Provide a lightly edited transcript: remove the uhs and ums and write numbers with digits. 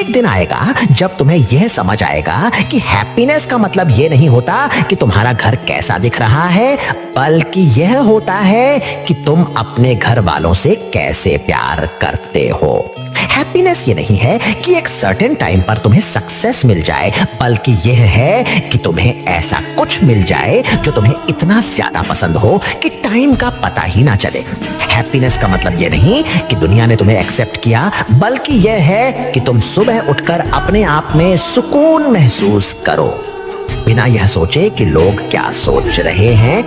एक दिन आएगा जब तुम्हें यह समझ आएगा कि हैप्पीनेस का मतलब यह नहीं होता कि तुम्हारा घर कैसा दिख रहा है, बल्कि यह होता है कि तुम अपने घर वालों से कैसे प्यार करते हो। हैप्पीनेस ये नहीं है कि एक सर्टेन टाइम पर तुम्हें सक्सेस मिल जाए, बल्कि यह है कि तुम्हें ऐसा कुछ मिल जाए जो तुम्हें इतना ज्यादा पसंद हो कि टाइम का पता ही ना चले। हैप्पीनेस का मतलब यह नहीं कि दुनिया ने तुम्हें एक्सेप्ट किया, बल्कि यह है कि तुम सुबह उठकर अपने आप में सुकून महसूस करो, बिना यह सोचे कि लोग क्या सोच रहे हैं